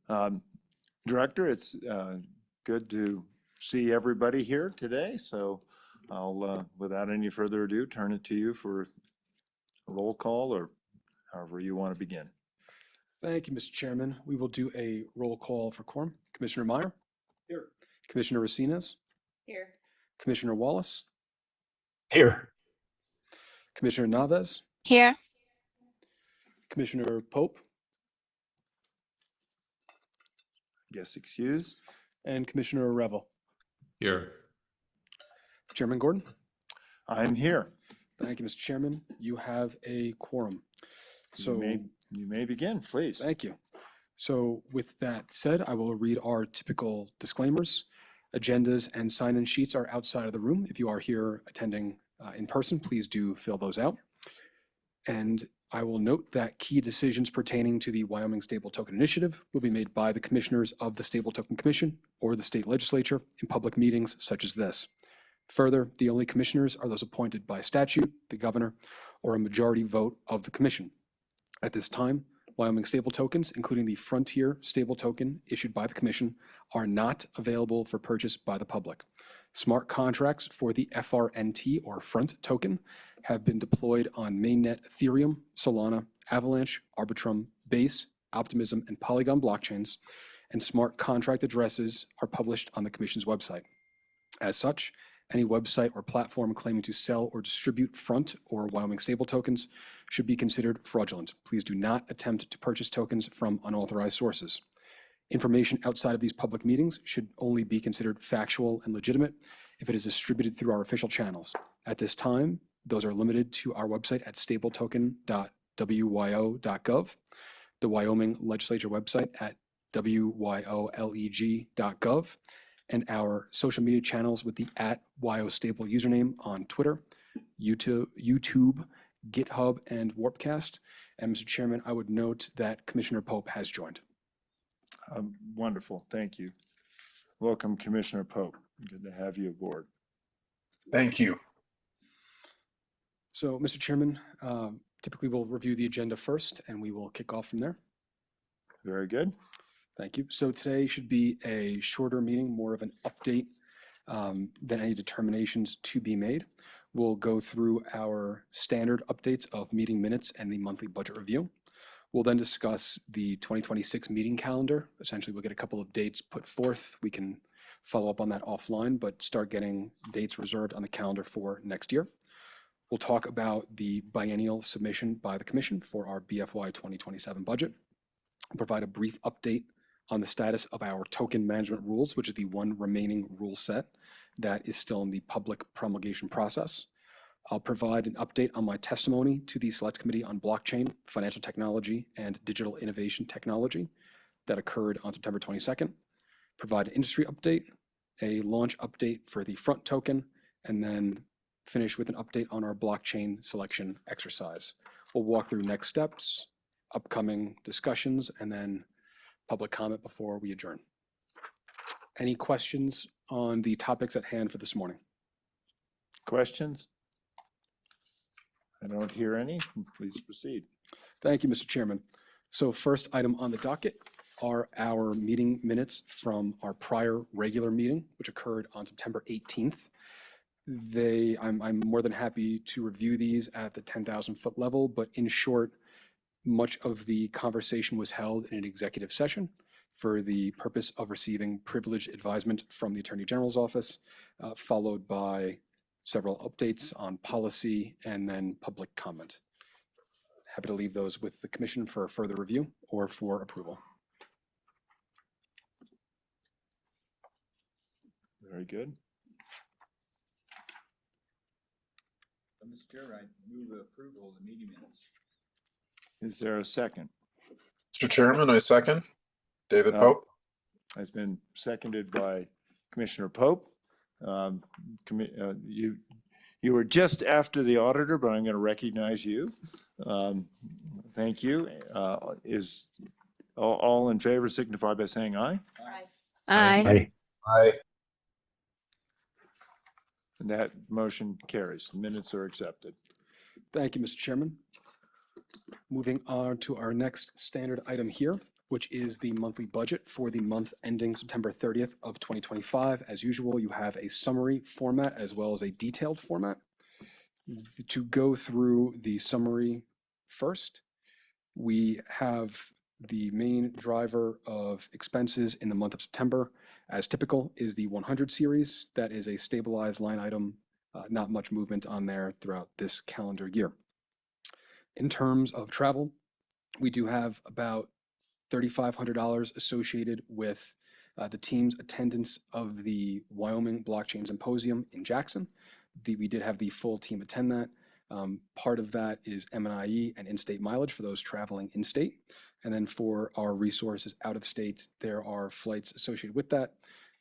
Um, Director, it's good to see everybody here today. So I'll, without any further ado, turn it to you for a roll call or however you want to begin. Thank you, Mr. Chairman. We will do a roll call for quorum. Commissioner Meyer? Here. Commissioner Racines? Here. Commissioner Wallace? Here. Commissioner Naves? Here. Commissioner Pope? Guess excused. And Commissioner Revel? Here. Chairman Gordon? I'm here. Thank you, Mr. Chairman. You have a quorum. So You may begin, please. thank you. So with that said, I will read our typical disclaimers. Agendas and sign-in sheets are outside of the room. If you are here attending in person, please do fill those out. And I will note that key decisions pertaining to the Wyoming Stable Token Initiative will be made by the commissioners of the Stable Token Commission or the state legislature in public meetings such as this. Further, the only commissioners are those appointed by statute, the governor, or a majority vote of the commission. At this time, Wyoming stable tokens, including the Frontier stable token issued by the commission, are not available for purchase by the public. Smart contracts for the FRNT or Front token have been deployed on mainnet Ethereum, Solana, Avalanche, Arbitrum, Base, Optimism, and Polygon blockchains, and smart contract addresses are published on the commission's website. As such, any website or platform claiming to sell or distribute Front or Wyoming stable tokens should be considered fraudulent. Please do not attempt to purchase tokens from unauthorized sources. Information outside of these public meetings should only be considered factual and legitimate if it is distributed through our official channels. At this time, those are limited to our website at stabletoken.wyo.gov, the Wyoming legislature website at wyoleg.gov, and our social media channels with the @WyoStable username on Twitter, YouTube, GitHub, and Warpcast. And Mr. Chairman, I would note that Commissioner Pope has joined. Wonderful. Thank you. Welcome, Commissioner Pope. Good to have you aboard. Thank you. So, Mr. Chairman, typically we'll review the agenda first and we will kick off from there. Very good. Thank you. So today should be a shorter meeting, more of an update than any determinations to be made. We'll go through our standard updates of meeting minutes and the monthly budget review. We'll then discuss the 2026 meeting calendar. Essentially, we'll get a couple of dates put forth. We can follow up on that offline, but start getting dates reserved on the calendar for next year. We'll talk about the biennial submission by the Commission for our BFY 2027 budget. We'll provide a brief update on the status of our token management rules, which is the one remaining rule set that is still in the public promulgation process. I'll provide an update on my testimony to the Select Committee on Blockchain, Financial Technology, and Digital Innovation Technology that occurred on September 22nd. Provide an industry update, a launch update for the Front token, and then finish with an update on our blockchain selection exercise. We'll walk through next steps, upcoming discussions, and then public comment before we adjourn. Any questions on the topics at hand for this morning? Questions? I don't hear any. Please proceed. Thank you, Mr. Chairman. So first item on the docket are our meeting minutes from our prior regular meeting, which occurred on September 18th. I'm more than happy to review these at the 10,000-foot level, but in short, much of the conversation was held in an executive session for the purpose of receiving privileged advisement from the Attorney General's office, followed by several updates on policy and then public comment. Happy to leave those with the Commission for further review or for approval. Very good. Mr. Chair, I move approval of the meeting minutes. Is there a second? Mr. Chairman, I second. David Pope. Has been seconded by Commissioner Pope. You were just after the auditor, but I'm going to recognize you. Thank you. Is all in favor signify by saying aye? Aye. Aye. And that motion carries. The minutes are accepted. Thank you, Mr. Chairman. Moving on to our next standard item here, which is the monthly budget for the month ending September 30th of 2025. As usual, you have a summary format as well as a detailed format. To go through the summary first, we have the main driver of expenses in the month of September, as typical, is the 100 series. That is a stabilized line item, not much movement on there throughout this calendar year. In terms of travel, we do have about $3,500 associated with the team's attendance of the Wyoming Blockchain Symposium in Jackson. We did have the full team attend that. Part of that is M&IE and in-state mileage for those traveling in-state. And then for our resources out of state, there are flights associated with that,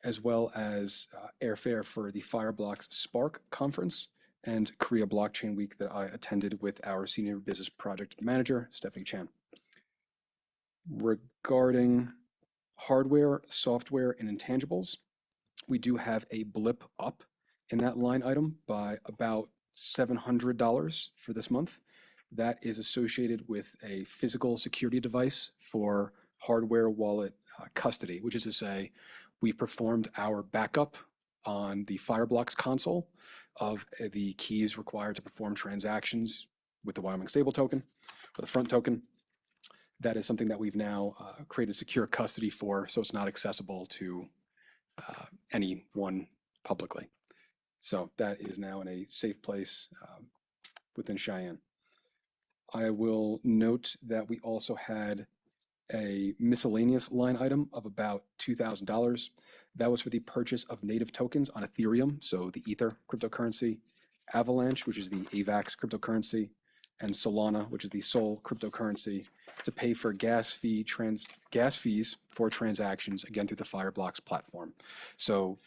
as well as airfare for the Fireblocks Spark conference and Korea Blockchain Week that I attended with our senior business project manager, Stephanie Chan. Regarding hardware, software, and intangibles, we do have a blip up in that line item by about $700 for this month. That is associated with a physical security device for hardware wallet custody, which is to say, we've performed our backup on the Fireblocks console of the keys required to perform transactions with the Wyoming stable token or the front token. That is something that we've now created secure custody for, so it's not accessible to anyone publicly. So that is now in a safe place within Cheyenne. I will note that we also had a miscellaneous line item of about $2,000. That was for the purchase of native tokens on Ethereum, so the Ether cryptocurrency, Avalanche, which is the AVAX cryptocurrency, and Solana, which is the Sol cryptocurrency, to pay for gas fees for transactions, again, through the Fireblocks platform. So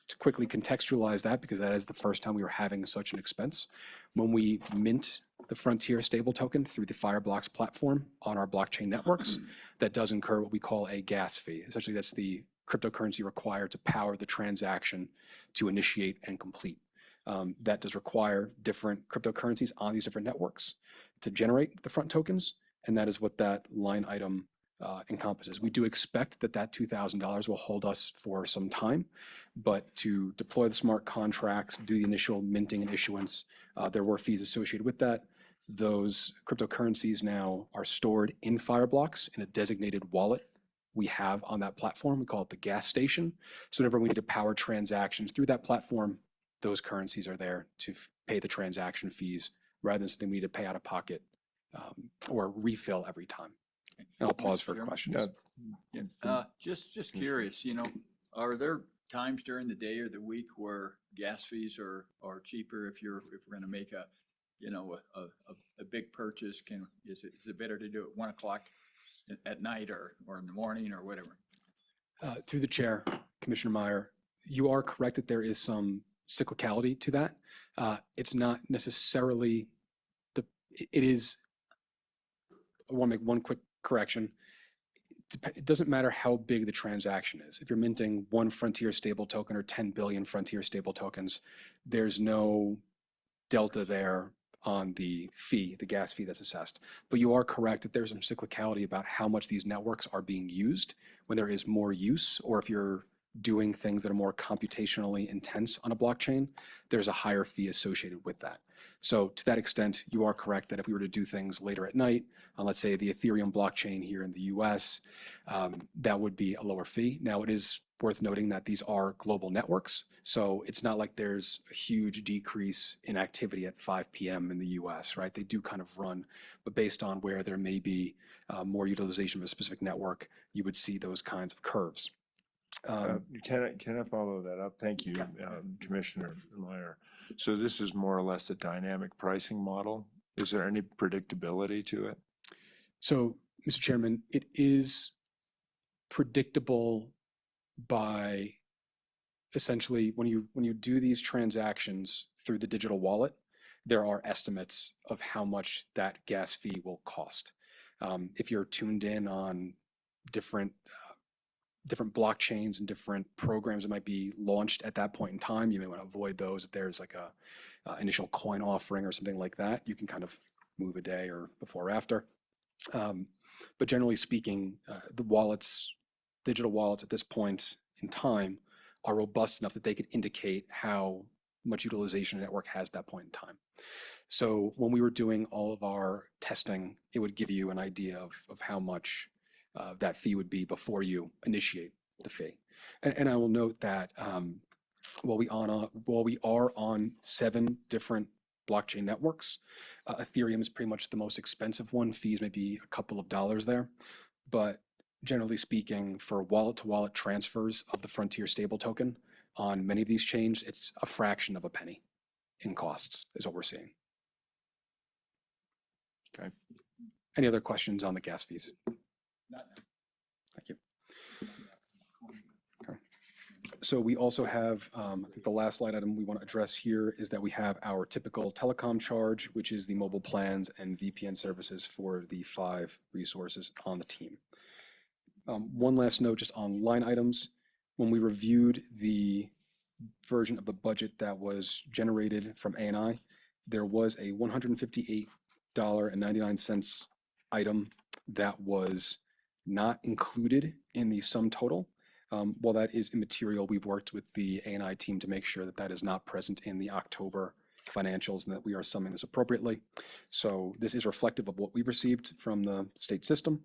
to quickly contextualize that, because that is the first time we were having such an expense, when we mint the Frontier stable token through the Fireblocks platform on our blockchain networks, that does incur what we call a gas fee. Essentially, that's the cryptocurrency required to power the transaction to initiate and complete. That does require different cryptocurrencies on these different networks to generate the front tokens, and that is what that line item encompasses. We do expect that that $2,000 will hold us for some time, but to deploy the smart contracts, do the initial minting and issuance, there were fees associated with that. Those cryptocurrencies now are stored in Fireblocks in a designated wallet we have on that platform. We call it the gas station. So whenever we need to power transactions through that platform, those currencies are there to pay the transaction fees rather than something we need to pay out of pocket or refill every time. And I'll pause for questions. Just curious, are there times during the day or the week where gas fees are cheaper if we're going to make a big purchase? Is it better to do it 1 o'clock at night or in the morning or whatever? Through the chair, Commissioner Meyer, you are correct that there is some cyclicality to that. It's not necessarily it is. I want to make one quick correction. It doesn't matter how big the transaction is. If you're minting 1 Frontier stable token or 10 billion Frontier stable tokens, there's no delta there on the fee, the gas fee that's assessed. But you are correct that there's some cyclicality about how much these networks are being used when there is more use, or if you're doing things that are more computationally intense on a blockchain, there's a higher fee associated with that. So to that extent, you are correct that if we were to do things later at night on, let's say, the Ethereum blockchain here in the US, that would be a lower fee. Now, it is worth noting that these are global networks, so it's not like there's a huge decrease in activity at 5 p.m. in the US, right? They do kind of run, but based on where there may be more utilization of a specific network, you would see those kinds of curves. Can I follow that up? Thank you, Commissioner Meyer. So this is more or less a dynamic pricing model. Is there any predictability to it? So, Mr. Chairman, it is predictable by essentially when you do these transactions through the digital wallet, there are estimates of how much that gas fee will cost. If you're tuned in on different blockchains and different programs that might be launched at that point in time, you may want to avoid those. If there's like a initial coin offering or something like that, you can kind of move a day or before or after. But generally speaking, the wallets, digital wallets at this point in time are robust enough that they can indicate how much utilization a network has at that point in time. So when we were doing all of our testing, it would give you an idea of how much that fee would be before you initiate the fee. And I will note that while we are on 7 different blockchain networks, Ethereum is pretty much the most expensive one. Fees may be a couple of dollars there, but generally speaking, for wallet-to-wallet transfers of the Frontier stable token on many of these chains, it's a fraction of a penny in costs is what we're seeing. Okay. Any other questions on the gas fees? Not now. Thank you. So we also have, I think the last line item we want to address here is that we have our typical telecom charge, which is the mobile plans and VPN services for the 5 resources on the team. One last note just on line items. When we reviewed the version of the budget that was generated from A&I, there was a $158.99 item that was not included in the sum total. While that is immaterial, we've worked with the A&I team to make sure that that is not present in the October financials and that we are summing this appropriately. So this is reflective of what we've received from the state system,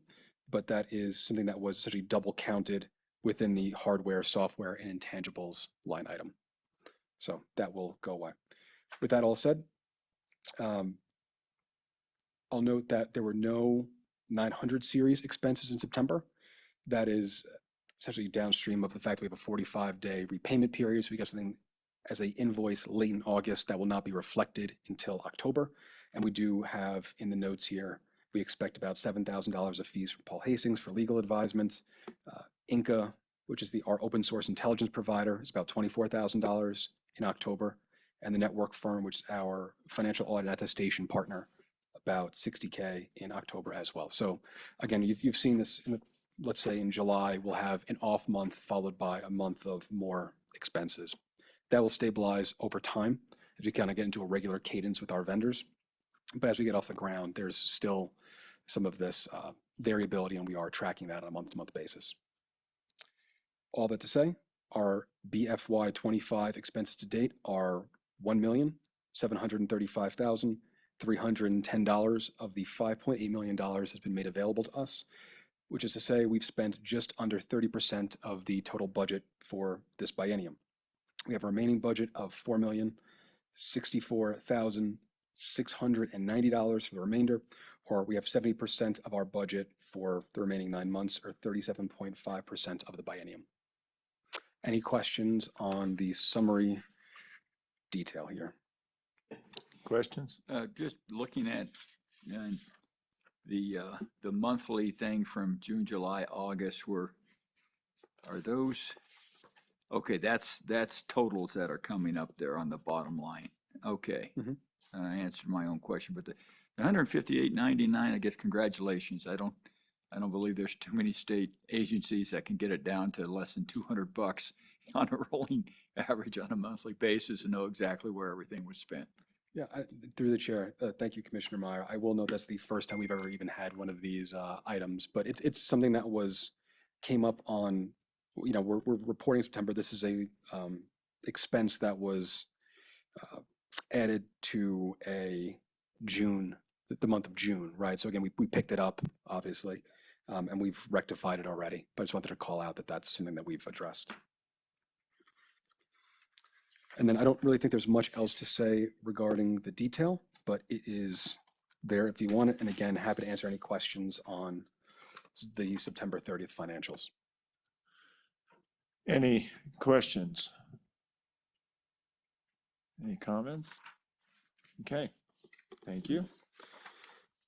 but that is something that was essentially double counted within the hardware, software, and intangibles line item. So that will go away. With that all said, I'll note that there were no 900 series expenses in September. That is essentially downstream of the fact that we have a 45-day repayment period. So we got something as an invoice late in August that will not be reflected until October. And we do have in the notes here, we expect about $7,000 of fees from Paul Hastings for legal advisements. Inca, which is our open source intelligence provider, is about $24,000 in October. And the network firm, which is our financial audit and attestation partner, about $60K in October as well. So again, you've seen this in the, let's say in July, we'll have an off month followed by a month of more expenses. That will stabilize over time as we kind of get into a regular cadence with our vendors. But as we get off the ground, there's still some of this variability, and we are tracking that on a month-to-month basis. All that to say, our BFY 25 expenses to date are $1,735,310 of the $5.8 million has been made available to us, which is to say we've spent just under 30% of the total budget for this biennium. We have a remaining budget of $4,064,690 for the remainder, or we have 70% of our budget for the remaining 9 months, or 37.5% of the biennium. Any questions on the summary detail here? Questions? Just looking at the monthly thing from June, July, August, are those, okay, that's totals that are coming up there on the bottom line. Okay. Mhm. I answered my own question, but the $158.99, I guess, congratulations. I don't believe there's too many state agencies that can get it down to less than $200 on a rolling average on a monthly basis and know exactly where everything was spent. Yeah, through the chair, thank you, Commissioner Meyer. I will note that's the first time we've ever even had one of these items, but it's something that came up on, we're reporting September. This is a expense that was added to a June, the month of June, right? So again, we picked it up, obviously, and we've rectified it already, but I just wanted to call out that that's something that we've addressed. And then I don't really think there's much else to say regarding the detail, but it is there if you want it. And again, happy to answer any questions on the September 30th financials. Any questions? Any comments? Okay, thank you.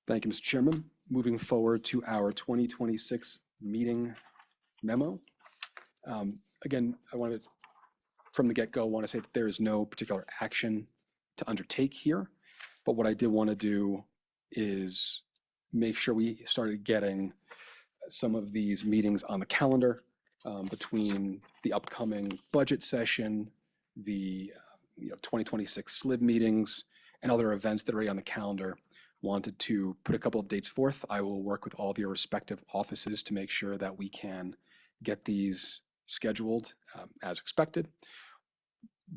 Thank you, Mr. Chairman. Moving forward to our 2026 meeting memo. Again, from the get-go, want to say that there is no particular action to undertake here, but what I did want to do is make sure we started getting some of these meetings on the calendar between the upcoming budget session, the 2026 SLIB meetings, and other events that are already on the calendar. wanted to put a couple of dates forth. I will work with all of your respective offices to make sure that we can get these scheduled as expected.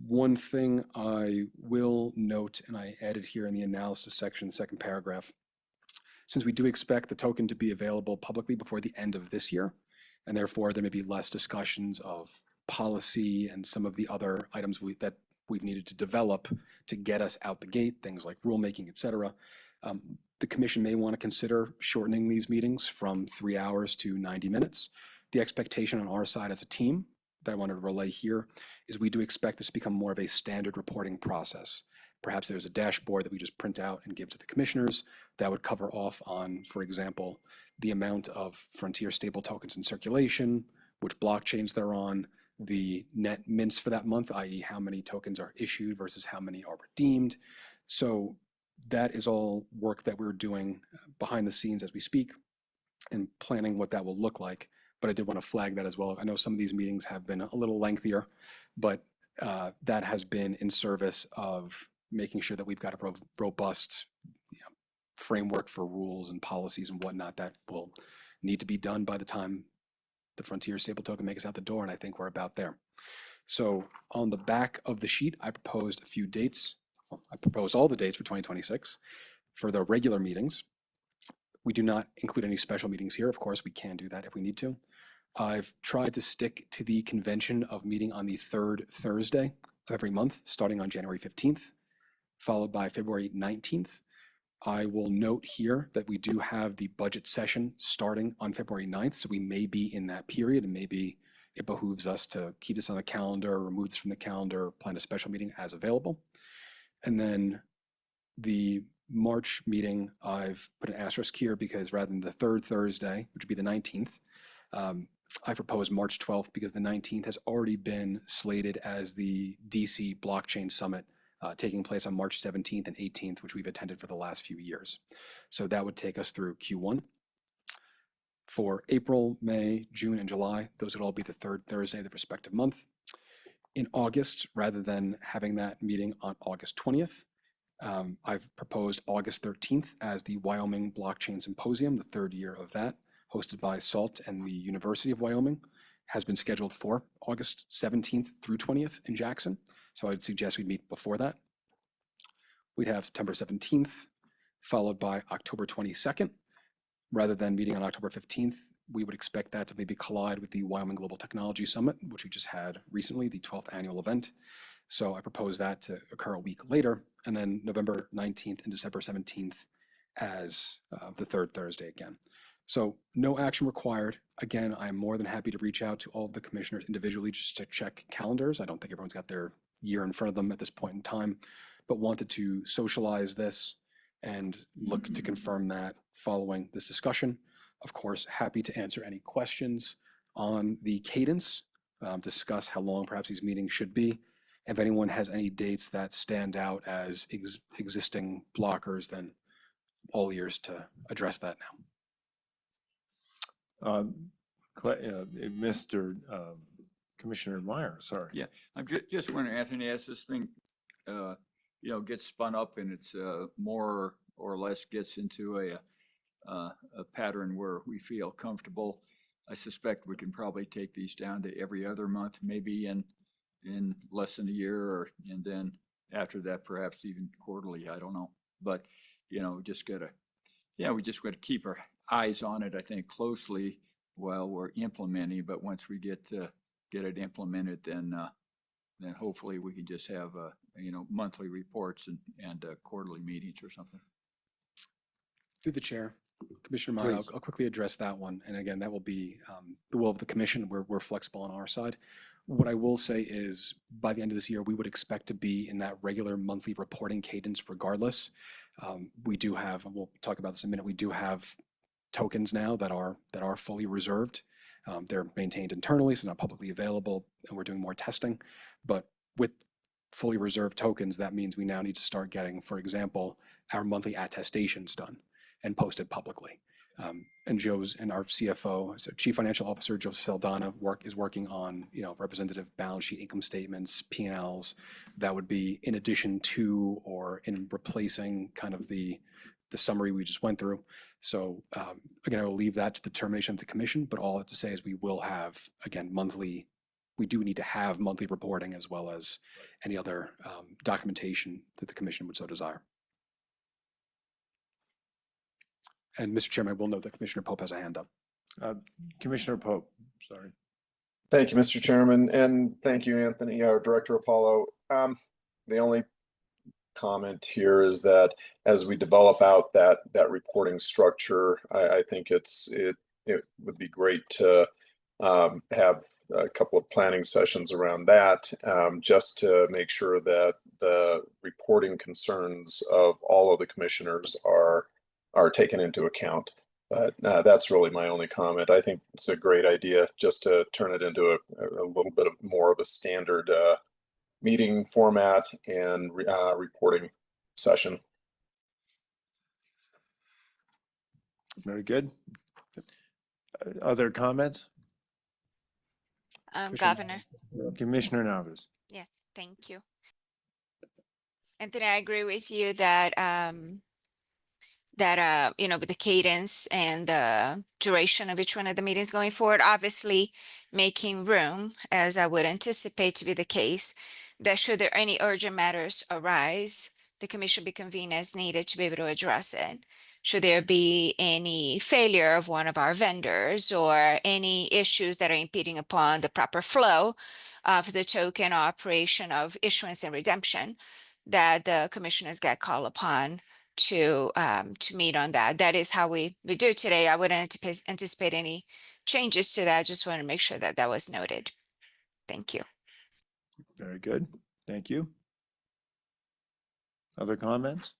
One thing I will note, and I added here in the analysis section, second paragraph, since we do expect the token to be available publicly before the end of this year, and therefore there may be less discussions of policy and some of the other items that we've needed to develop to get us out the gate, things like rulemaking, et cetera. The commission may want to consider shortening these meetings from 3 hours to 90 minutes. The expectation on our side as a team that I wanted to relay here is we do expect this to become more of a standard reporting process. Perhaps there's a dashboard that we just print out and give to the commissioners that would cover off on, for example, the amount of Frontier stable tokens in circulation, which blockchains they're on, the net mints for that month, i.e. how many tokens are issued versus how many are redeemed. So that is all work that we're doing behind the scenes as we speak and planning what that will look like. But I did want to flag that as well. I know some of these meetings have been a little lengthier, but that has been in service of making sure that we've got a robust framework for rules and policies and whatnot that will need to be done by the time the Frontier stable token makes us out the door, and I think we're about there. So on the back of the sheet, I proposed a few dates. Well, I proposed all the dates for 2026 for the regular meetings. We do not include any special meetings here. Of course, we can do that if we need to. I've tried to stick to the convention of meeting on the third Thursday of every month, starting on January 15th, followed by February 19th. I will note here that we do have the budget session starting on February 9th, so we may be in that period, and maybe it behooves us to keep this on the calendar, remove this from the calendar, plan a special meeting as available. And then the March meeting, I've put an asterisk here because rather than the third Thursday, which would be the 19th, I propose March 12th because the 19th has already been slated as the DC Blockchain Summit taking place on March 17th and 18th, which we've attended for the last few years. So that would take us through Q1. For April, May, June, and July, those would all be the third Thursday of the respective month. In August, rather than having that meeting on August 20th, I've proposed August 13th as the Wyoming Blockchain Symposium, the third year of that, hosted by SALT and the University of Wyoming, has been scheduled for August 17th through 20th in Jackson. So I'd suggest we meet before that. We'd have September 17th, followed by October 22nd. Rather than meeting on October 15th, we would expect that to maybe collide with the Wyoming Global Technology Summit, which we just had recently, the 12th annual event. So I propose that to occur a week later, and then November 19th and December 17th as the third Thursday again. So no action required. Again, I'm more than happy to reach out to all of the commissioners individually just to check calendars. I don't think everyone's got their year in front of them at this point in time, but wanted to socialize this and look to confirm that following this discussion. Of course, happy to answer any questions on the cadence, discuss how long perhaps these meetings should be. If anyone has any dates that stand out as existing blockers, then all ears to address that now. Mr. Commissioner Meyer, sorry. Yeah, I'm just wondering, Anthony, as this thing, gets spun up and it's more or less gets into a pattern where we feel comfortable, I suspect we can probably take these down to every other month, maybe in less than a year, and then after that, perhaps even quarterly, I don't know. But, we just gotta keep our eyes on it, I think, closely while we're implementing, but once we get it implemented, then hopefully we can just have, monthly reports and quarterly meetings or something. Through the chair, Commissioner Meyer, I'll Please. quickly address that one. And again, that will be the will of the commission. We're flexible on our side. What I will say is by the end of this year, we would expect to be in that regular monthly reporting cadence regardless. We do have, and we'll talk about this in a minute, we do have tokens now that are fully reserved. They're maintained internally, so not publicly available, and we're doing more testing. But with fully reserved tokens, that means we now need to start getting, for example, our monthly attestations done and posted publicly. And our CFO, so Chief Financial Officer Joseph Saldana, is working on representative balance sheet income statements, P&Ls that would be in addition to or in replacing kind of the the summary we just went through. So again, I will leave that to the determination of the commission, but all I have to say is we will have, again, we do need to have monthly reporting as well as any other documentation that the commission would so desire. And Mr. Chairman, I will note that Commissioner Pope has a hand up. Commissioner Pope, sorry. Thank you, Mr. Chairman, and thank you, Anthony, our Director Apollo. The only comment here is that as we develop out that reporting structure, I think it would be great to have a couple of planning sessions around that, just to make sure that the reporting concerns of all of the commissioners are taken into account. But that's really my only comment. I think it's a great idea just to turn it into a little bit of more of a standard meeting format and reporting session. Very good. Other comments? Commissioner Governor, Commissioner Navas. yes, thank you. Anthony, I agree with you that you know, with the cadence and the duration of each one of the meetings going forward, obviously making room, as I would anticipate to be the case, that should there any urgent matters arise, the commission be convened as needed to be able to address it. Should there be any failure of one of our vendors or any issues that are impeding upon the proper flow of the token operation of issuance and redemption, that the commissioners get called upon to meet on that. That is how we do today. I wouldn't anticipate any changes to that. I just want to make sure that that was noted. Thank you. Very good. Thank you. Other comments?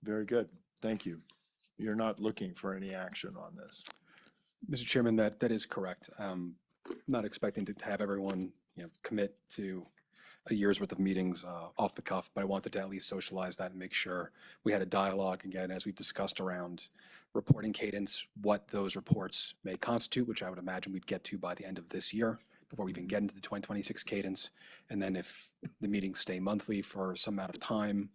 Very good. Thank you. You're not looking for any action on this. Mr. Chairman, that is correct. Not expecting to have everyone, commit to a year's worth of meetings off the cuff, but I wanted to at least socialize that and make sure we had a dialogue again, as we've discussed around reporting cadence, what those reports may constitute, which I would imagine we'd get to by the end of this year before we even get into the 2026 cadence. And then if the meetings stay monthly for some amount of time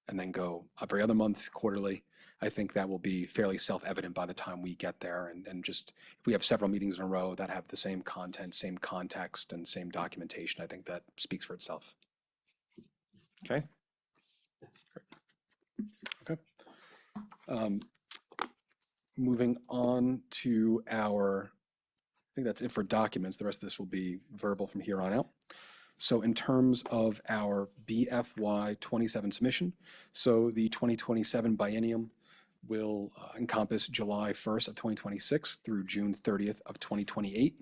and then go every other month, quarterly, I think that will be fairly self-evident by the time we get there. And just if we have several meetings in a row that have the same content, same context, and same documentation, I think that speaks for itself. Okay. Okay. Moving on to I think that's it for documents. The rest of this will be verbal from here on out. So in terms of our BFY 27 submission, so the 2027 biennium will encompass July 1st of 2026 through June 30th of 2028.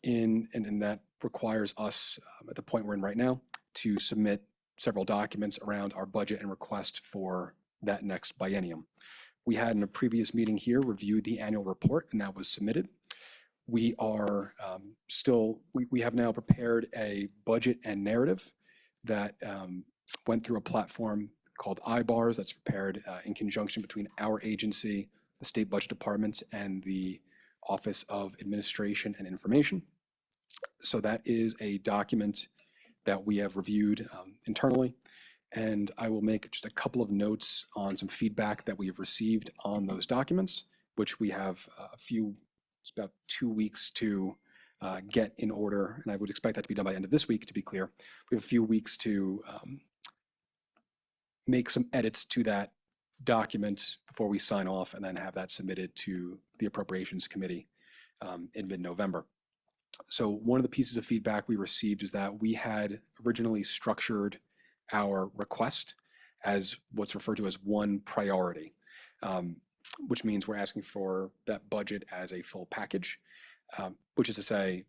And that requires us, at the point we're in right now, to submit several documents around our budget and request for that next biennium. We had in a previous meeting here reviewed the annual report, and that was submitted. We are we have now prepared a budget and narrative that went through a platform called IBARS that's prepared in conjunction between our agency, the State Budget Department, and the Office of Administration and Information. So that is a document that we have reviewed internally, and I will make just a couple of notes on some feedback that we have received on those documents, which we have it's about 2 weeks to get in order, and I would expect that to be done by the end of this week, to be clear. We have a few weeks to make some edits to that document before we sign off and then have that submitted to the Appropriations Committee in mid-November. So one of the pieces of feedback we received is that we had originally structured our request as what's referred to as one priority, which means we're asking for that budget as a full package, which is to say,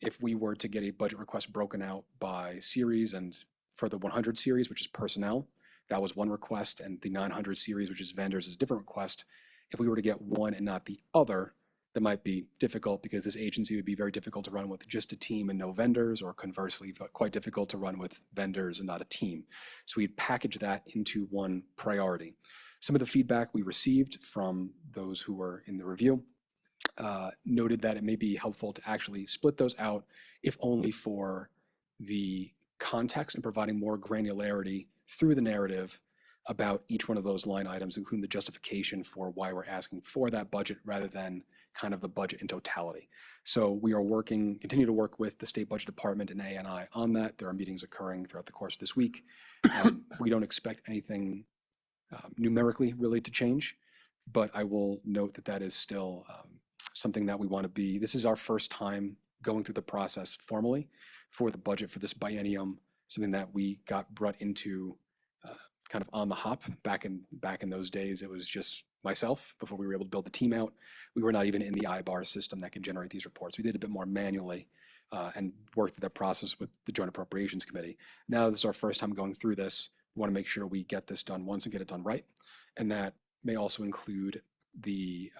if we were to get a budget request broken out by series, and for the 100 series, which is personnel, that was one request, and the 900 series, which is vendors, is a different request. If we were to get one and not the other, that might be difficult because this agency would be very difficult to run with just a team and no vendors, or conversely, quite difficult to run with vendors and not a team. So we'd package that into one priority. Some of the feedback we received from those who were in the review noted that it may be helpful to actually split those out, if only for the context and providing more granularity through the narrative about each one of those line items, including the justification for why we're asking for that budget rather than kind of the budget in totality. So we are continue to work with the State Budget Department and ANI on that. There are meetings occurring throughout the course of this week. We don't expect anything numerically really to change, but I will note that that is still something that we want to be. This is our first time going through the process formally for the budget for this biennium, something that we got brought into kind of on the hop back in those days. It was just myself before we were able to build the team out. We were not even in the IBAR system that can generate these reports. We did a bit more manually and worked through that process with the Joint Appropriations Committee. Now this is our first time going through this. We want to make sure we get this done once and get it done right. And that may also include the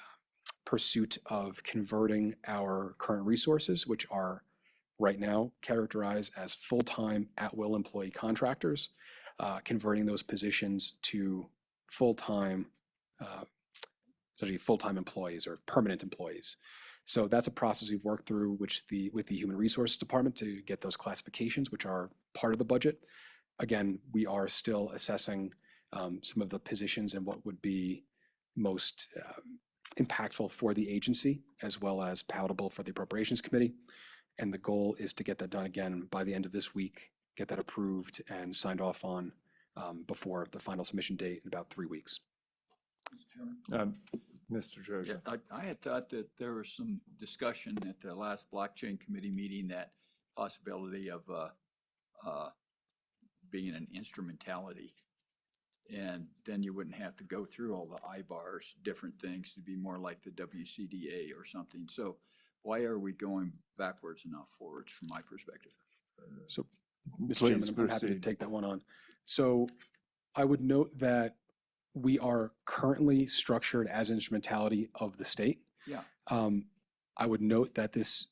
pursuit of converting our current resources, which are right now characterized as full-time at-will employee contractors, converting those positions to full-time, essentially full-time employees or permanent employees. So that's a process we've worked through with the Human Resources Department to get those classifications, which are part of the budget. Again, we are still assessing some of the positions and what would be most impactful for the agency, as well as palatable for the Appropriations Committee. And the goal is to get that done again by the end of this week, get that approved and signed off on before the final submission date in about 3 weeks. Mr. Chairman? Mr. Treasurer. Yeah, I had thought that there was some discussion at the last blockchain committee meeting, that possibility of being an instrumentality. And then you wouldn't have to go through all the IBARs, different things, to be more like the WCDA or something. So why are we going backwards and not forwards from my perspective? So, Mr. Chairman, Please I'm happy to proceed. take that one on. So I would note that we are currently structured as instrumentality of the state. Yeah. I would note that this,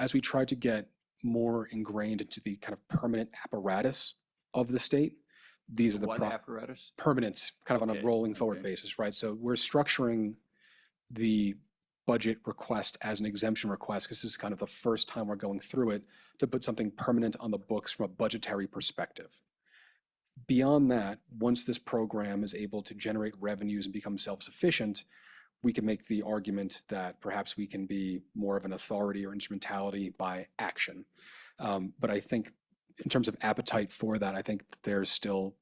as we try to get more ingrained into the kind of permanent apparatus of the state, these are the What apparatus? permanent, kind of on a Okay, rolling forward okay. basis, right? So we're structuring the budget request as an exemption request, because this is kind of the first time we're going through it, to put something permanent on the books from a budgetary perspective. Beyond that, once this program is able to generate revenues and become self-sufficient, we can make the argument that perhaps we can be more of an authority or instrumentality by action. But I think in terms of appetite for that, I think there's still,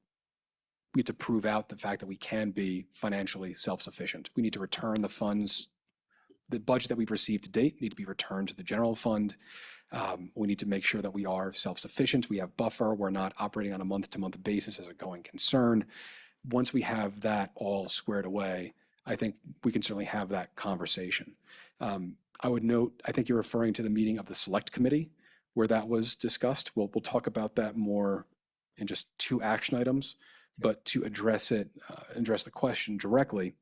we have to prove out the fact that we can be financially self-sufficient. We need to return the funds, the budget that we've received to date need to be returned to the general fund. We need to make sure that we are self-sufficient. We have buffer. We're not operating on a month-to-month basis as a going concern. Once we have that all squared away, I think we can certainly have that conversation. I would note, I think you're referring to the meeting of the Select Committee where that was discussed. We'll talk about that more in just 2 action items, but to address it, address the question directly,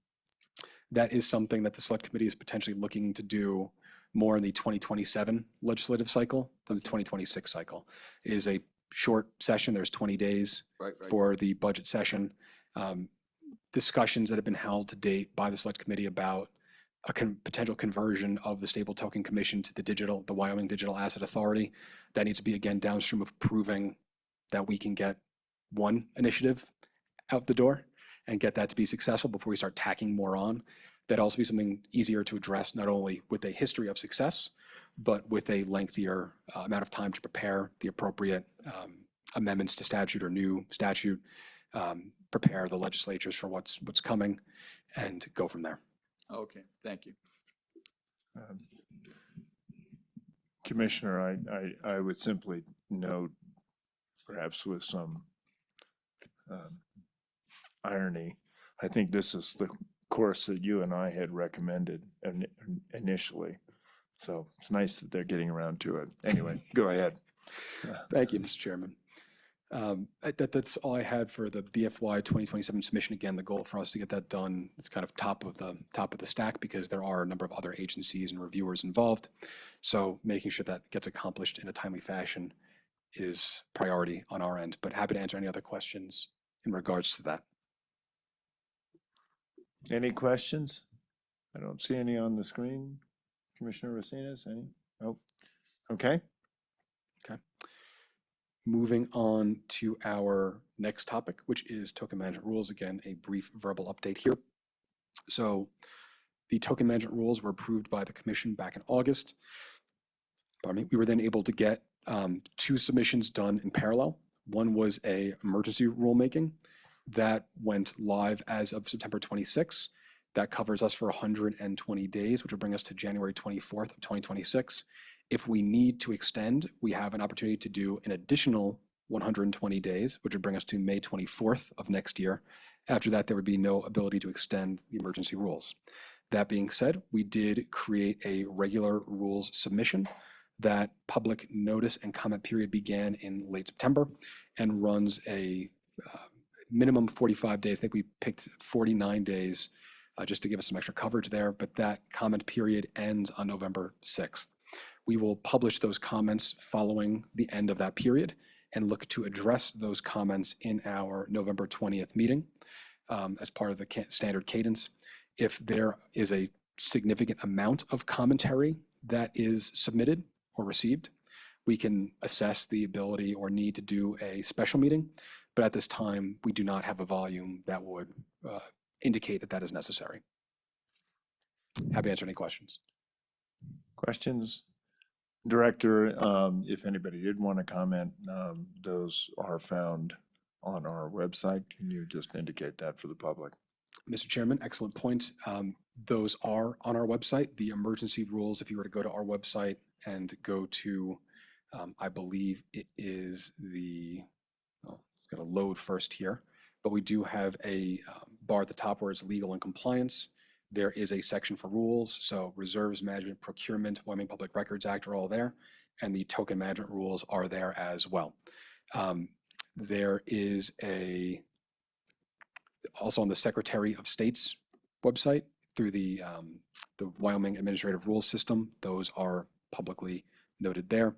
that is something that the Select Committee is potentially looking to do more in the 2027 legislative cycle than the 2026 cycle. It is a short session. There's 20 days Right. for the budget session. Discussions that have been held to date by the Select Committee about a potential conversion of the Stable Token Commission to the Wyoming Digital Asset Authority. That needs to be, again, downstream of proving that we can get one initiative out the door and get that to be successful before we start tacking more on. That'd also be something easier to address, not only with a history of success, but with a lengthier amount of time to prepare the appropriate amendments to statute or new statute, prepare the legislatures for what's coming, and go from there. Okay, thank you. Commissioner, I would simply note, perhaps with some irony, I think this is the course that you and I had recommended initially. So it's nice that they're getting around to it. Anyway, go ahead. Thank you, Mr. Chairman. That's all I had for the BFY 2027 submission. Again, the goal for us to get that done, it's kind of top of the stack because there are a number of other agencies and reviewers involved. So making sure that gets accomplished in a timely fashion is priority on our end, but happy to answer any other questions in regards to that. Any questions? I don't see any on the screen. Commissioner Racinas, any? Nope. Okay. Moving on to our next topic, which is token management rules. Again, a brief verbal update here. So the token management rules were approved by the commission back in August. Pardon me. We were then able to get 2 submissions done in parallel. One was a emergency rulemaking that went live as of September 26. That covers us for 120 days, which will bring us to January 24th of 2026. If we need to extend, we have an opportunity to do an additional 120 days, which would bring us to May 24th of next year. After that, there would be no ability to extend the emergency rules. That being said, we did create a regular rules submission. That public notice and comment period began in late September and runs a minimum 45 days. I think we picked 49 days just to give us some extra coverage there, but that comment period ends on November 6th. We will publish those comments following the end of that period and look to address those comments in our November 20th meeting as part of the standard cadence. If there is a significant amount of commentary that is submitted or received, we can assess the ability or need to do a special meeting. But at this time, we do not have a volume that would indicate that that is necessary. Happy to answer any questions. Questions? Director, if anybody did want to comment, those are found on our website. Can you just indicate that for the public? Mr. Chairman, excellent point. Those are on our website. The emergency rules, if you were to go to our website and go to, I believe it is the, oh, it's got to load first here, but we do have a bar at the top where it's legal and compliance. There is a section for rules. So reserves management, procurement, Wyoming Public Records Act are all there. And the token management rules are there as well. There is also on the Secretary of State's website through the Wyoming Administrative Rules System. Those are publicly noted there.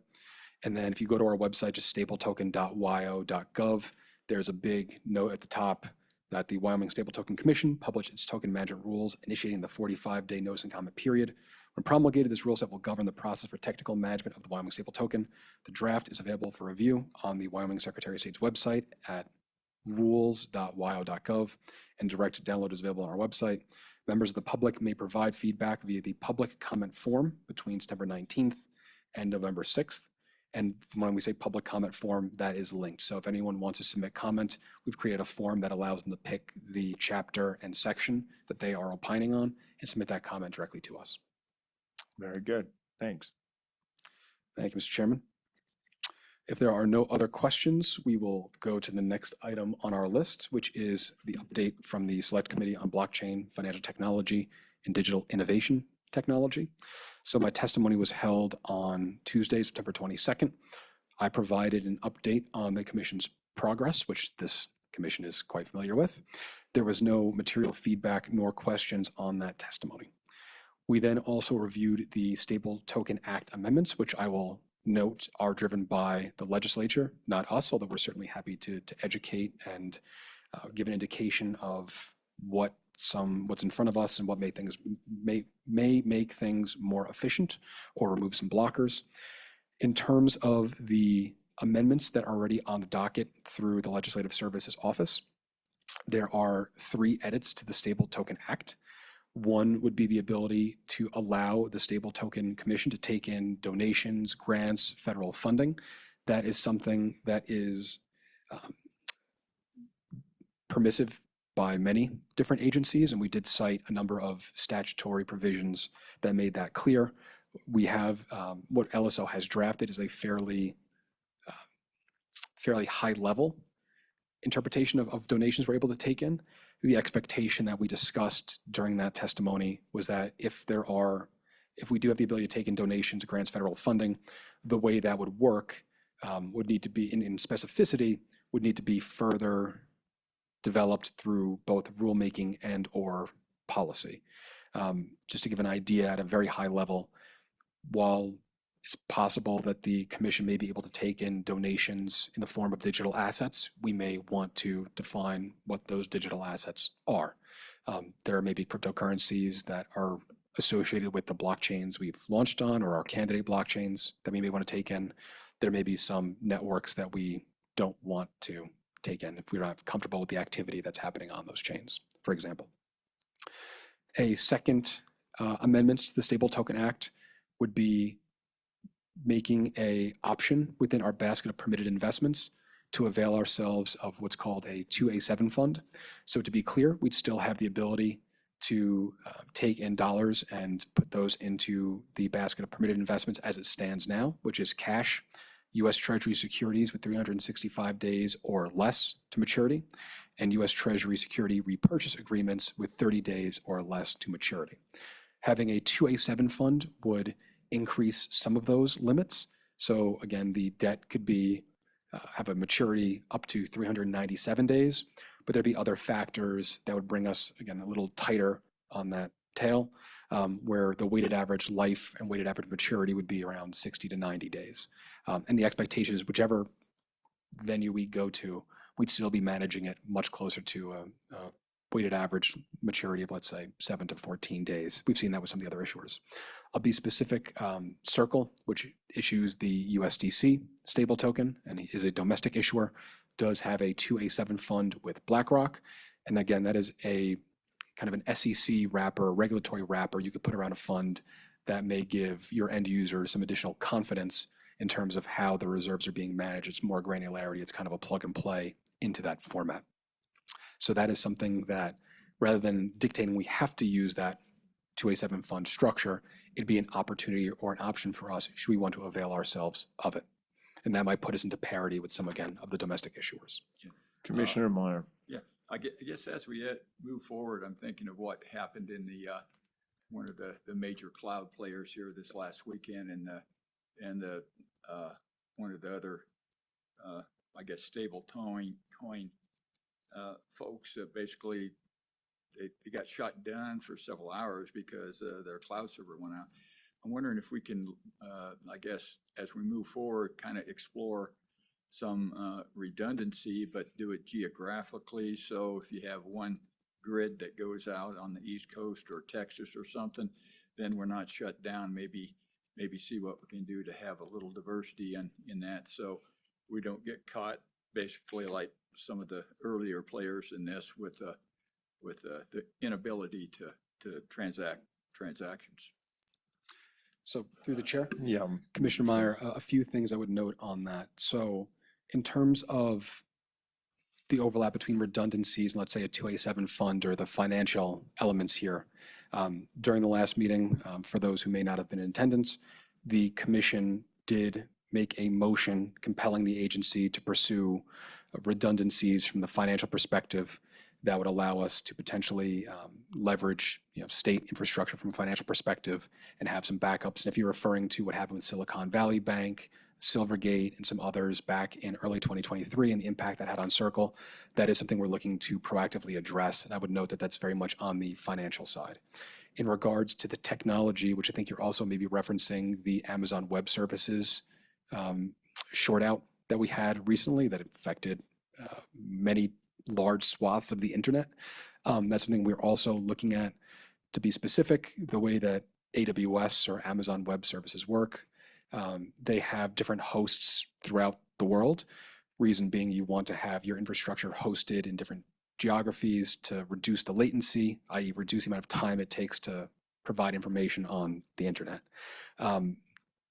And then if you go to our website, just stapletoken.wyo.gov, there's a big note at the top that the Wyoming Stable Token Commission published its token management rules, initiating the 45-day notice and comment period. When promulgated, this rule set will govern the process for technical management of the Wyoming Stable Token. The draft is available for review on the Wyoming Secretary of State's website at rules.wyo.gov, and direct download is available on our website. Members of the public may provide feedback via the public comment form between September 19th and November 6th. And when we say public comment form, that is linked. So if anyone wants to submit comment, we've created a form that allows them to pick the chapter and section that they are opining on and submit that comment directly to us. Very good. Thanks. Thank you, Mr. Chairman. If there are no other questions, we will go to the next item on our list, which is the update from the Select Committee on Blockchain, Financial Technology, and Digital Innovation Technology. So my testimony was held on Tuesday, September 22nd. I provided an update on the commission's progress, which this commission is quite familiar with. There was no material feedback nor questions on that testimony. We then also reviewed the Stable Token Act amendments, which I will note are driven by the legislature, not us, although we're certainly happy to educate and give an indication of what's in front of us and what may make things more efficient or remove some blockers. In terms of the amendments that are already on the docket through the Legislative Services Office, there are 3 edits to the Stable Token Act. One would be the ability to allow the Stable Token Commission to take in donations, grants, federal funding. That is something that is permissive by many different agencies, and we did cite a number of statutory provisions that made that clear. We have what LSO has drafted is a fairly high level interpretation of donations we're able to take in. The expectation that we discussed during that testimony was that if we do have the ability to take in donations, grants, federal funding, the way that would work would need to be in specificity, would need to be further developed through both rulemaking and or policy. Just to give an idea at a very high level, while it's possible that the commission may be able to take in donations in the form of digital assets, we may want to define what those digital assets are. There may be cryptocurrencies that are associated with the blockchains we've launched on or our candidate blockchains that we may want to take in. there may be some networks that we don't want to take in if we're not comfortable with the activity that's happening on those chains, for example. A second amendment to the Stable Token Act would be making a option within our basket of permitted investments to avail ourselves of what's called a 2A7 fund. So to be clear, we'd still have the ability to take in dollars and put those into the basket of permitted investments as it stands now, which is cash, U.S. Treasury securities with 365 days or less to maturity, and U.S. Treasury security repurchase agreements with 30 days or less to maturity. Having a 2A7 fund would increase some of those limits. So again, the debt could be have a maturity up to 397 days, but there'd be other factors that would bring us, again, a little tighter on that tail, where the weighted average life and weighted average maturity would be around 60 to 90 days. And the expectation is whichever venue we go to, we'd still be managing it much closer to a weighted average maturity of, let's say, 7 to 14 days. We've seen that with some of the other issuers. I'll be specific. Circle, which issues the USDC stable token and is a domestic issuer, does have a 2A7 fund with BlackRock. And again, that is a kind of an SEC wrapper, regulatory wrapper you could put around a fund that may give your end user some additional confidence in terms of how the reserves are being managed. It's more granularity. It's kind of a plug and play into that format. So that is something that, rather than dictating we have to use that 2A7 fund structure, it'd be an opportunity or an option for us should we want to avail ourselves of it. And that might put us into parity with some, again, of the domestic issuers. Commissioner Meyer. Yeah, I guess as we move forward, I'm thinking of what happened in the one of the major cloud players here this last weekend, and the one of the other I guess stable coin folks basically they got shut down for several hours because their cloud server went out. I'm wondering if we can, I guess, as we move forward, kind of explore some redundancy, but do it geographically. So if you have one grid that goes out on the East Coast or Texas or something, then we're not shut down. Maybe see what we can do to have a little diversity in that, so we don't get caught basically like some of the earlier players in this with the inability to transact transactions. So through the chair, Yeah. Commissioner Meyer, a few things I would note on that. So in terms of the overlap between redundancies and, let's say, a 2A7 fund or the financial elements here, during the last meeting, for those who may not have been in attendance, the commission did make a motion compelling the agency to pursue redundancies from the financial perspective that would allow us to potentially leverage, state infrastructure from a financial perspective and have some backups. And if you're referring to what happened with Silicon Valley Bank, Silvergate, and some others back in early 2023 and the impact that had on Circle, that is something we're looking to proactively address. And I would note that that's very much on the financial side. In regards to the technology, which I think you're also maybe referencing, the Amazon Web Services short out that we had recently that affected many large swaths of the internet. That's something we're also looking at. To be specific, the way that AWS or Amazon Web Services work, they have different hosts throughout the world. Reason being, you want to have your infrastructure hosted in different geographies to reduce the latency, i.e. reduce the amount of time it takes to provide information on the internet.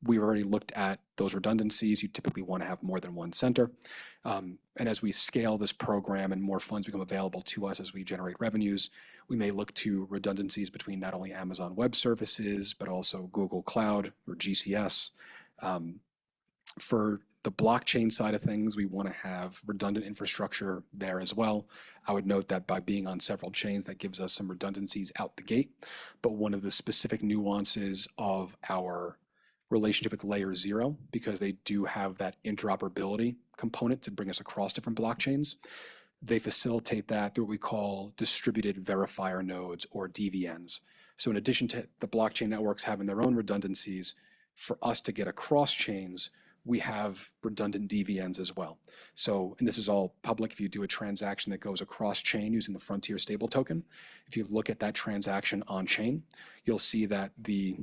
We've already looked at those redundancies. You typically want to have more than one center. And as we scale this program and more funds become available to us as we generate revenues, we may look to redundancies between not only Amazon Web Services, but also Google Cloud or GCS. For the blockchain side of things, we want to have redundant infrastructure there as well. I would note that by being on several chains, that gives us some redundancies out the gate. But one of the specific nuances of our relationship with Layer 0, because they do have that interoperability component to bring us across different blockchains, they facilitate that through what we call distributed verifier nodes, or DVNs. So in addition to the blockchain networks having their own redundancies, for us to get across chains, we have redundant DVNs as well. So, and this is all public. If you do a transaction that goes across chain using the Frontier stable token, if you look at that transaction on chain, you'll see that the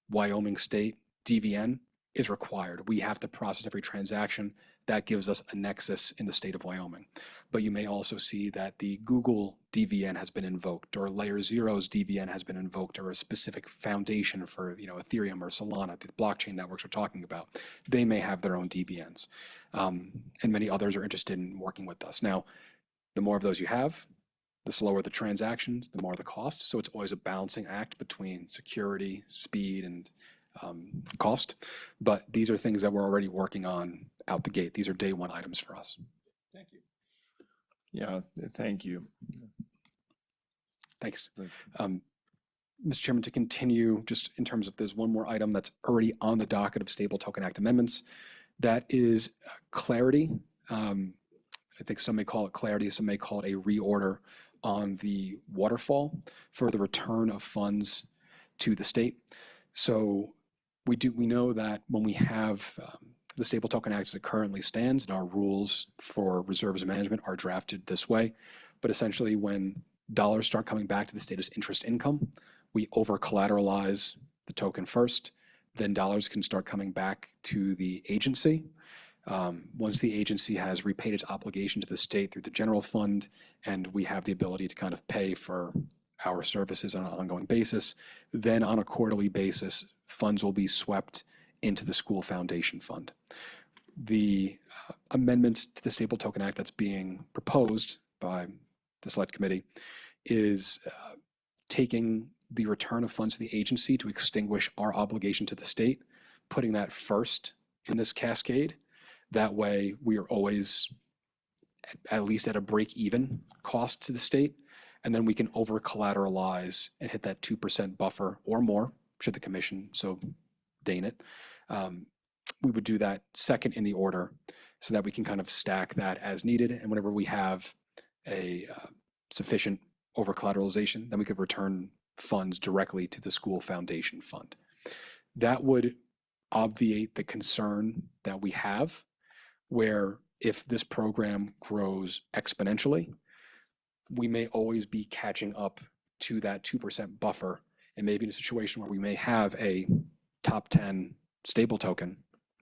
Wyoming state DVN is required. We have to process every transaction. That gives us a nexus in the state of Wyoming. But you may also see that the Google DVN has been invoked, or Layer Zero's DVN has been invoked, or a specific foundation for, Ethereum or Solana, the blockchain networks we're talking about. They may have their own DVNs. And many others are interested in working with us. Now, the more of those you have, the slower the transactions, the more the cost. So it's always a balancing act between security, speed, and cost. But these are things that we're already working on out the gate. These are day one items for us. Thank you. Yeah, thank you. Thanks. Mr. Chairman, to continue, just in terms of there's one more item that's already on the docket of Stable Token Act amendments. That is clarity. I think some may call it clarity, some may call it a reorder on the waterfall for the return of funds to the state. So we know that when we have the Stable Token Act as it currently stands, and our rules for reserves management are drafted this way, but essentially when dollars start coming back to the state as interest income, we over collateralize the token first, then dollars can start coming back to the agency. Once the agency has repaid its obligation to the state through the general fund, and we have the ability to kind of pay for our services on an ongoing basis, then on a quarterly basis, funds will be swept into the school foundation fund. The amendment to the Stable Token Act that's being proposed by the Select Committee is taking the return of funds to the agency to extinguish our obligation to the state, putting that first in this cascade. That way, we are always at least at a break-even cost to the state, and then we can over-collateralize and hit that 2% buffer or more, should the commission so deign it. We would do that second in the order so that we can kind of stack that as needed, and whenever we have a sufficient over-collateralization, then we could return funds directly to the school foundation fund. That would obviate the concern that we have, where if this program grows exponentially, we may always be catching up to that 2% buffer, and maybe in a situation where we may have a top 10 stable token,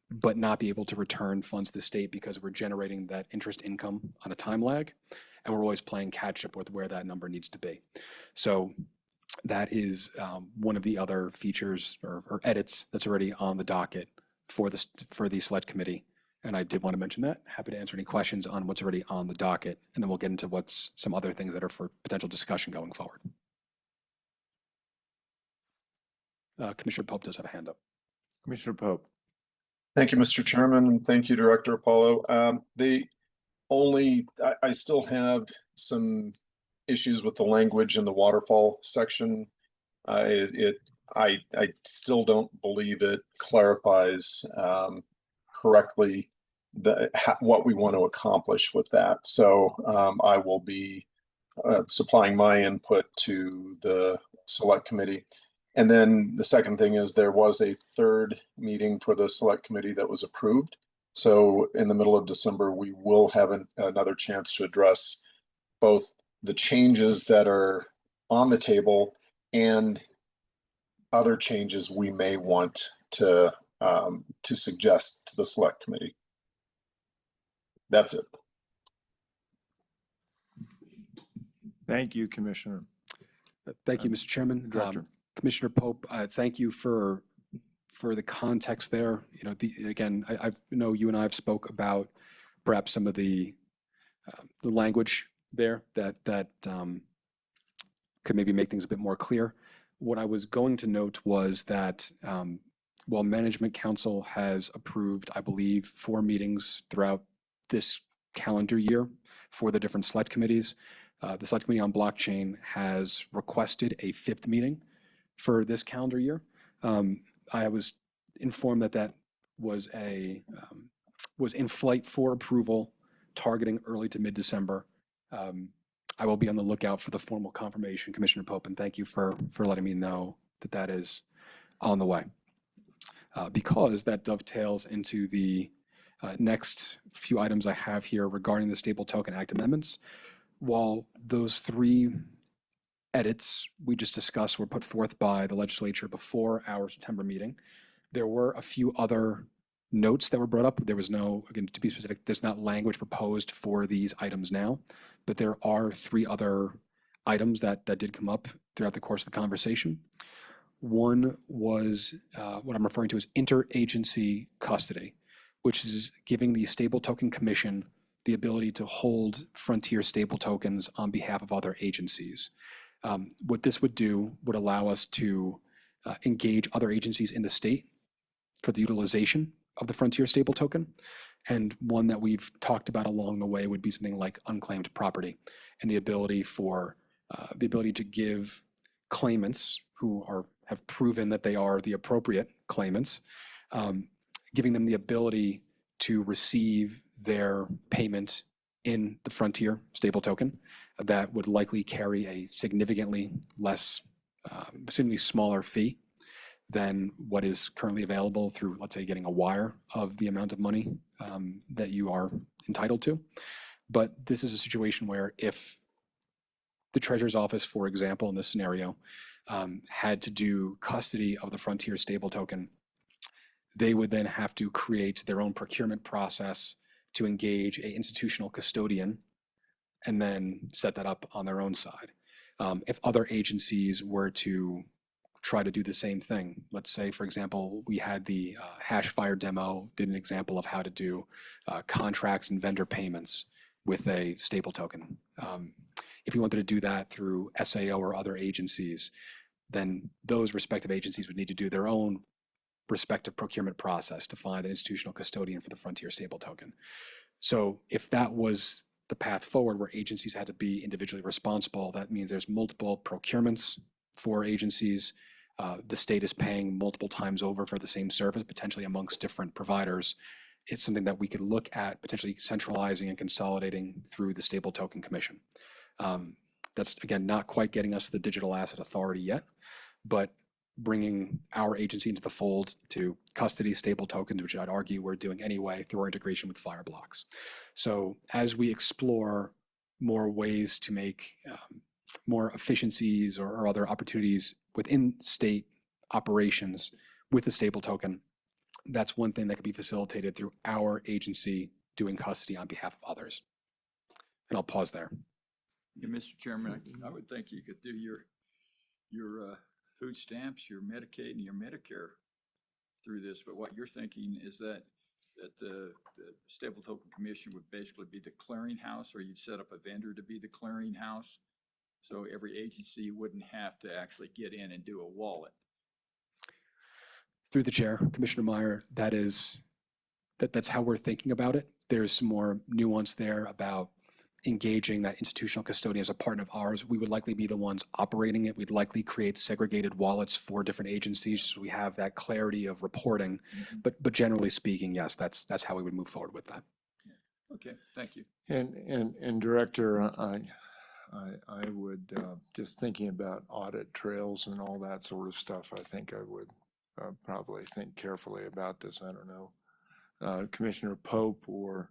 but not be able to return funds to the state because we're generating that interest income on a time lag, and we're always playing catch up with where that number needs to be. So that is one of the other features or edits that's already on the docket for the Select Committee. And I did want to mention that. Happy to answer any questions on what's already on the docket, and then we'll get into what's some other things that are for potential discussion going forward. Commissioner Pope does have a hand up. Commissioner Pope. Thank you, Mr. Chairman, and thank you, Director Apollo. I still have some issues with the language in the waterfall section. I still don't believe it clarifies correctly what we want to accomplish with that. So I will be supplying my input to the Select Committee. And then the second thing is there was a third meeting for the Select Committee that was approved. So in the middle of December, we will have another chance to address both the changes that are on the table and other changes we may want to suggest to the Select Committee. That's it. Thank you, Commissioner. Thank you, Mr. Chairman. Director. Commissioner Pope, thank you for the context there. Again, I know you and I have spoke about perhaps some of the language there that could maybe make things a bit more clear. What I was going to note was that while Management Council has approved, I believe, 4 meetings throughout this calendar year for the different Select Committees, the Select Committee on Blockchain has requested a 5th meeting for this calendar year. I was informed that was in flight for approval, targeting early to mid-December. I will be on the lookout for the formal confirmation, Commissioner Pope, and thank you for letting me know that is on the way. Because that dovetails into the next few items I have here regarding the Stable Token Act amendments. While those 3 edits we just discussed were put forth by the legislature before our September meeting, There were a few other notes that were brought up. There was no, again, to be specific, there's not language proposed for these items now, but there are 3 other items that did come up throughout the course of the conversation. One was what I'm referring to as interagency custody, which is giving the Stable Token Commission the ability to hold Frontier stable tokens on behalf of other agencies. What this would do would allow us to engage other agencies in the state for the utilization of the Frontier stable token. And one that we've talked about along the way would be something like unclaimed property and the ability to give claimants who have proven that they are the appropriate claimants, giving them the ability to receive their payment in the Frontier stable token that would likely carry a significantly smaller fee than what is currently available through, let's say, getting a wire of the amount of money that you are entitled to. But this is a situation where if the Treasurer's Office, for example, in this scenario, had to do custody of the Frontier stable token, they would then have to create their own procurement process to engage an institutional custodian and then set that up on their own side. If other agencies were to try to do the same thing, let's say, for example, we had the Hashfire demo, did an example of how to do contracts and vendor payments with a stable token. If we wanted to do that through SAO or other agencies, then those respective agencies would need to do their own respective procurement process to find an institutional custodian for the Frontier stable token. So if that was the path forward where agencies had to be individually responsible, that means there's multiple procurements for agencies. The state is paying multiple times over for the same service, potentially amongst different providers. It's something that we could look at potentially centralizing and consolidating through the Stable Token Commission. That's, again, not quite getting us the digital asset authority yet, but bringing our agency into the fold to custody stable tokens, which I'd argue we're doing anyway through our integration with Fireblocks. So as we explore more ways to make more efficiencies or other opportunities within state operations with the stable token, that's one thing that could be facilitated through our agency doing custody on behalf of others. And I'll pause there. Yeah, Mr. Chairman, I would think you could do your food stamps, your Medicaid, and your Medicare through this. But what you're thinking is that the Stable Token Commission would basically be the clearinghouse, or you'd set up a vendor to be the clearinghouse, so every agency wouldn't have to actually get in and do a wallet. Through the chair, Commissioner Meyer, that's how we're thinking about it. There's some more nuance there about engaging that institutional custodian as a partner of ours. We would likely be the ones operating it. We'd likely create segregated wallets for different agencies so we have that clarity of reporting. Mm-hmm. But generally speaking, yes, that's how we would move forward with that. Okay, thank you. And Director, I would, just thinking about audit trails and all that sort of stuff, I think I would probably think carefully about this. I don't know. Commissioner Pope or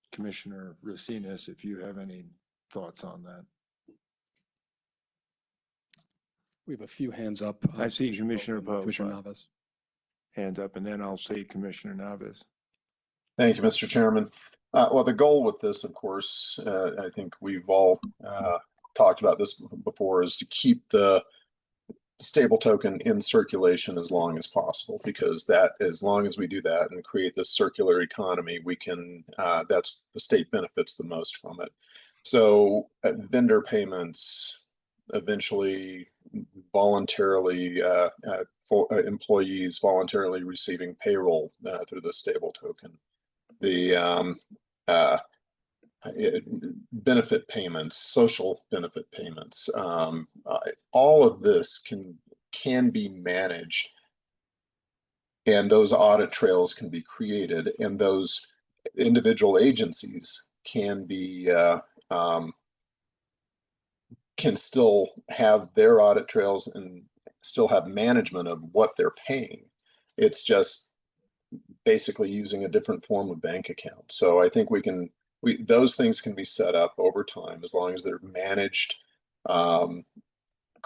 Commissioner Racinas, if you have any thoughts on that. We have a few hands up. I see Commissioner Pope. Commissioner Navas. Hand up, and then I'll see Commissioner Navas. Thank you, Mr. Chairman. Well, the goal with this, of course, I think we've all talked about this before, is to keep the stable token in circulation as long as possible, because that, as long as we do that and create this circular economy, we can, that's the state benefits the most from it. So vendor payments, eventually voluntarily, for employees voluntarily receiving payroll through the stable token. The benefit payments, social benefit payments, all of this can be managed, and those audit trails can be created, and those individual agencies can be can still have their audit trails and still have management of what they're paying. It's just basically using a different form of bank account. So I think those things can be set up over time as long as they're managed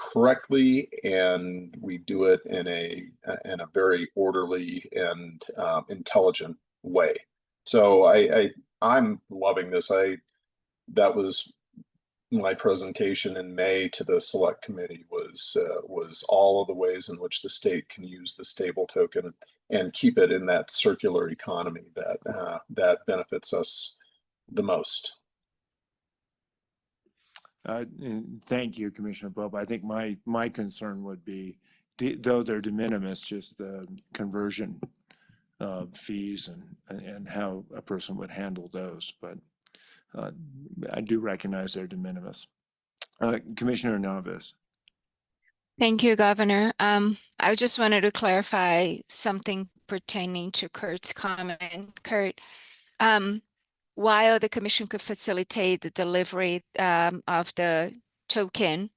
correctly, and we do it in a very orderly and intelligent way. So I'm loving this. That was my presentation in May to the select committee was all of the ways in which the state can use the stable token and keep it in that circular economy that benefits us the most. And thank you, Commissioner Pope. I think my concern would be, though they're de minimis, just the conversion fees and how a person would handle those. But I do recognize they're de minimis. Commissioner Navis. Thank you, Governor. I just wanted to clarify something pertaining to Kurt's comment. Kurt, while the commission could facilitate the delivery of the token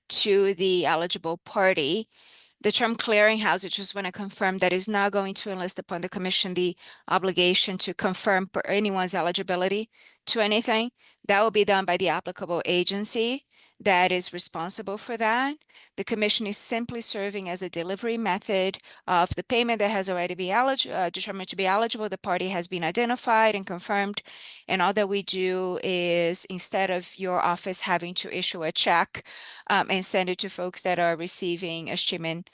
to the eligible party, the term clearinghouse, I just want to confirm that is not going to enlist upon the commission the obligation to confirm anyone's eligibility to anything. That will be done by the applicable agency that is responsible for that. The commission is simply serving as a delivery method of the payment that has already been determined to be eligible. The party has been identified and confirmed. And all that we do is, instead of your office having to issue a check and send it to folks that are receiving a shipment,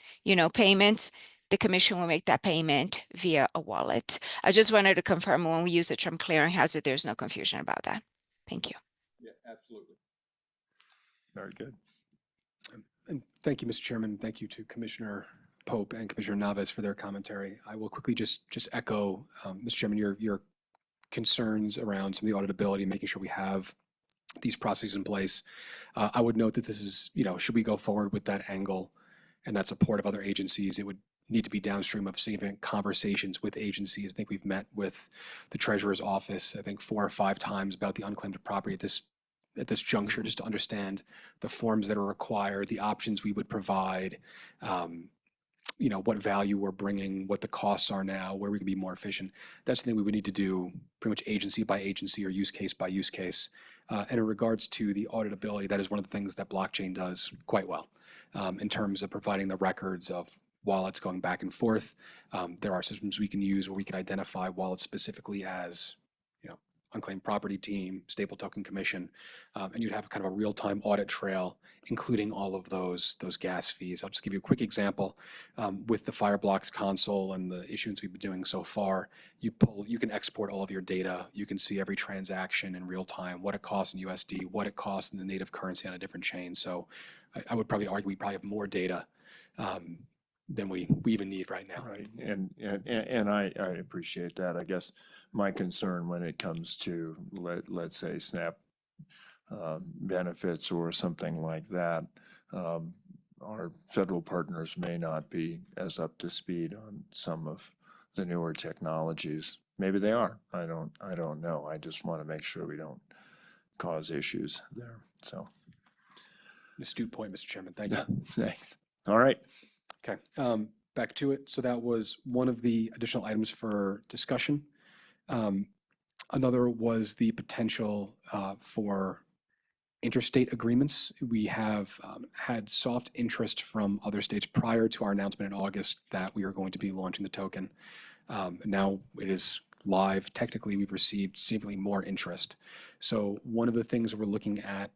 payments, the commission will make that payment via a wallet. I just wanted to confirm when we use the term clearinghouse that there's no confusion about that. Thank you. Yeah, absolutely. Very good. And thank you, Mr. Chairman. Thank you to Commissioner Pope and Commissioner Navis for their commentary. I will quickly just echo, Mr. Chairman, your concerns around some of the auditability, making sure we have these processes in place. I would note that this is, should we go forward with that angle and that support of other agencies, it would need to be downstream of significant conversations with agencies. I think we've met with the Treasurer's Office, I think 4 or 5 times about the unclaimed property at this juncture, just to understand the forms that are required, the options we would provide, what value we're bringing, what the costs are now, where we can be more efficient. That's something we would need to do pretty much agency by agency or use case by use case. And in regards to the auditability, that is one of the things that blockchain does quite well in terms of providing the records of wallets going back and forth. There are systems we can use where we can identify wallets specifically as, unclaimed property team, stable token commission, and you'd have kind of a real-time audit trail, including all of those gas fees. I'll just give you a quick example. With the Fireblocks console and the issuance we've been doing so far, you can export all of your data. You can see every transaction in real time, what it costs in USD, what it costs in the native currency on a different chain. So I would probably argue we probably have more data than we even need right now. Right, and I appreciate that. I guess my concern when it comes to let's say SNAP benefits or something like that, our federal partners may not be as up to speed on some of the newer technologies. Maybe they are. I don't know. I just want to make sure we don't cause issues there. So, An astute point, Mr. Chairman. Thank you. thanks. All right. Okay, back to it. So that was one of the additional items for discussion. Another was the potential for interstate agreements. We have had soft interest from other states prior to our announcement in August that we are going to be launching the token. Now it is live. Technically, we've received significantly more interest. So one of the things we're looking at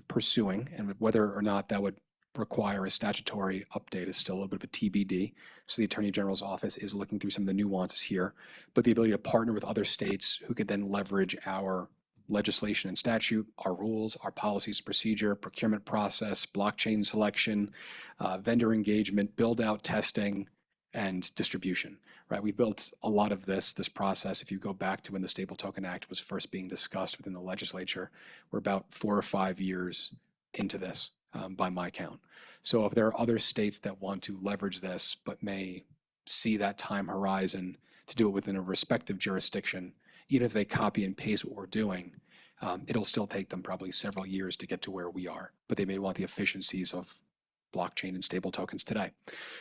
pursuing, and whether or not that would require a statutory update, is still a little bit of a TBD. So the Attorney General's office is looking through some of the nuances here, but the ability to partner with other states who could then leverage our legislation and statute, our rules, our policies, procedure, procurement process, blockchain selection, vendor engagement, build out testing, and distribution, right? We built a lot of this process. If you go back to when the Stable Token Act was first being discussed within the legislature, we're about 4 or 5 years into this by my count. So if there are other states that want to leverage this, but may see that time horizon to do it within a respective jurisdiction, even if they copy and paste what we're doing, it'll still take them probably several years to get to where we are, but they may want the efficiencies of blockchain and stable tokens today.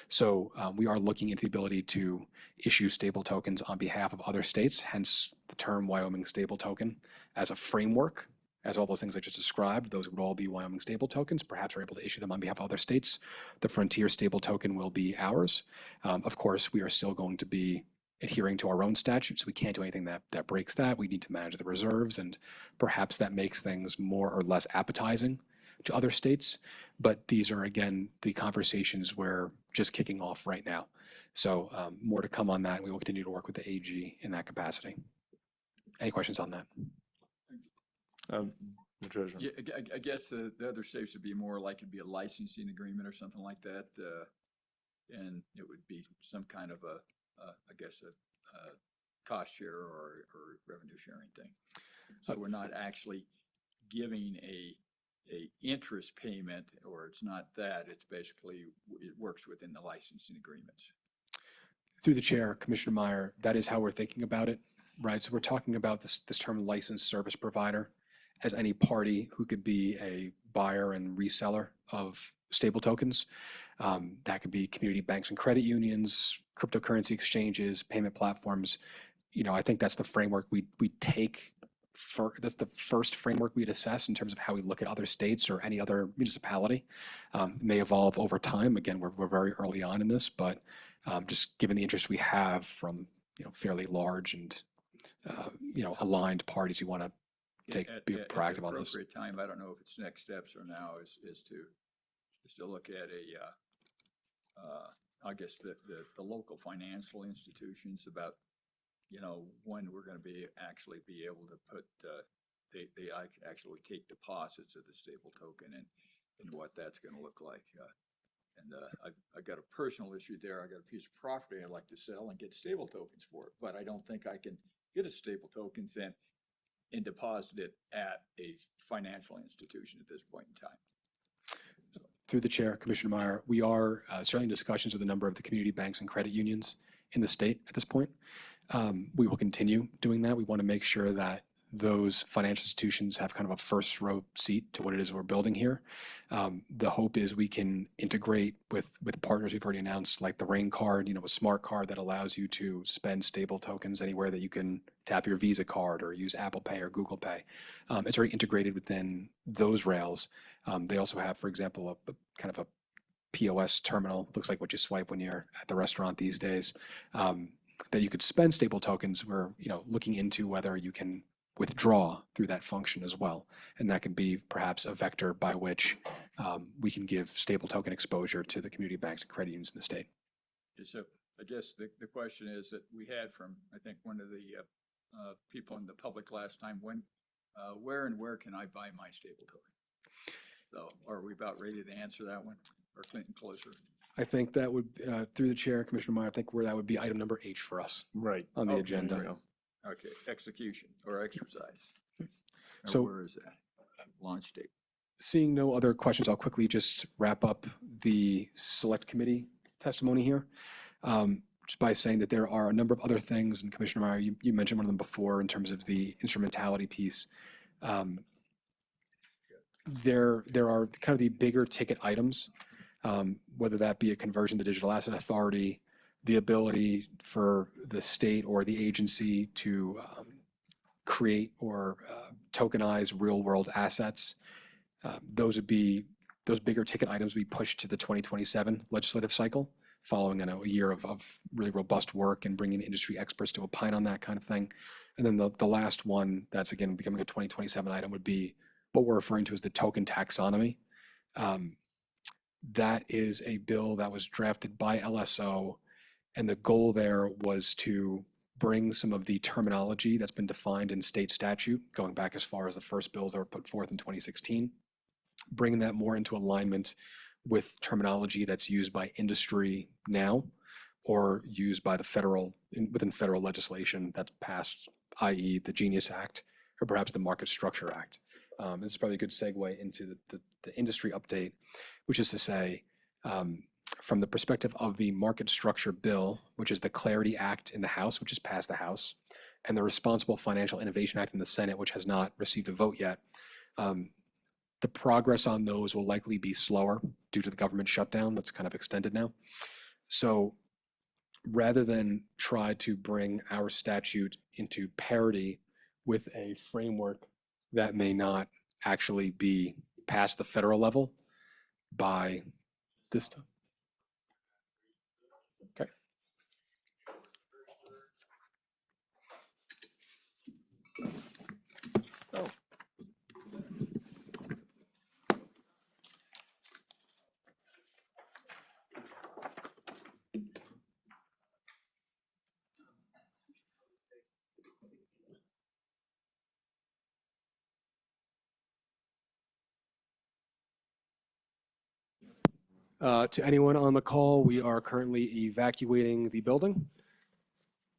So we are looking at the ability to issue stable tokens on behalf of other states, hence the term Wyoming stable token as a framework, as all those things I just described, those would all be Wyoming stable tokens. Perhaps we're able to issue them on behalf of other states. The Frontier stable token will be ours. Of course, we are still going to be adhering to our own statutes. We can't do anything that breaks that. We need to manage the reserves, and perhaps that makes things more or less appetizing to other states. But these are, again, the conversations we're just kicking off right now. So more to come on that. We will continue to work with the AG in that capacity. Any questions on that? The treasurer. Yeah, I guess the other states would be more like it'd be a licensing agreement or something like that. And it would be some kind of I guess, a cost share or revenue sharing thing. So we're not actually giving a interest payment, or it's not that, it's basically, it works within the licensing agreements. Through the chair, Commissioner Meyer, that is how we're thinking about it, right? So we're talking about this term licensed service provider as any party who could be a buyer and reseller of stable tokens. That could be community banks and credit unions, cryptocurrency exchanges, payment platforms. I think that's the framework we take. That's the first framework we'd assess in terms of how we look at other states or any other municipality. It may evolve over time. Again, we're very early on in this, but just given the interest we have from fairly large and aligned parties, you want to be proactive on this. At the appropriate time, I don't know if it's next steps or now, is to look at I guess the local financial institutions about when we're going to actually be able to put they actually take deposits of the stable token and what that's going to look like. And I got a personal issue there. I got a piece of property I'd like to sell and get stable tokens for it, but I don't think I can get a stable tokens and deposit it at a financial institution at this point in time. Through the chair, Commissioner Meyer, we are certainly in discussions with a number of the community banks and credit unions in the state at this point. We will continue doing that. We want to make sure that those financial institutions have kind of a first row seat to what it is we're building here. The hope is we can integrate with partners we've already announced, like the Rain card, a smart card that allows you to spend stable tokens anywhere that you can tap your Visa card or use Apple Pay or Google Pay. It's already integrated within those rails. They also have, for example, a kind of a POS terminal, looks like what you swipe when you're at the restaurant these days, that you could spend stable tokens. We're looking into whether you can withdraw through that function as well. And that could be perhaps a vector by which we can give stable token exposure to the community banks and credit unions in the state. So I guess the question is that we had from, I think, one of the people in the public last time, where can I buy my stable token? So are we about ready to answer that one, or Clinton closer? I think that would, through the chair, Commissioner Meyer, I think that would be item number H for us Right. on the Okay. agenda. Okay, execution or exercise. So- Where is that? Launch date. Seeing no other questions, I'll quickly just wrap up the select committee testimony here. Just by saying that there are a number of other things, and Commissioner Meyer, you mentioned one of them before in terms of the instrumentality piece. There are kind of the bigger ticket items, whether that be a conversion to digital asset authority, the ability for the state or the agency to create or tokenize real world assets. Those bigger ticket items we push to the 2027 legislative cycle, following a year of really robust work and bringing industry experts to opine on that kind of thing. And then the last one that's again becoming a 2027 item would be what we're referring to as the token taxonomy. That is a bill that was drafted by LSO, and the goal there was to bring some of the terminology that's been defined in state statute, going back as far as the first bills that were put forth in 2016, bringing that more into alignment with terminology that's used by industry now or used by the within federal legislation that's passed, i.e. the Genius Act or perhaps the Market Structure Act. This is probably a good segue into the industry update, which is to say, from the perspective of the Market Structure Bill, which is the Clarity Act in the House, which has passed the House, and the Responsible Financial Innovation Act in the Senate, which has not received a vote yet, the progress on those will likely be slower due to the government shutdown that's kind of extended now. So rather than try to bring our statute into parity with a framework that may not actually be past the federal level by this time. Okay. Oh. To anyone on the call, we are currently evacuating the building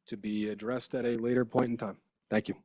to be addressed at a later point in time. Thank you.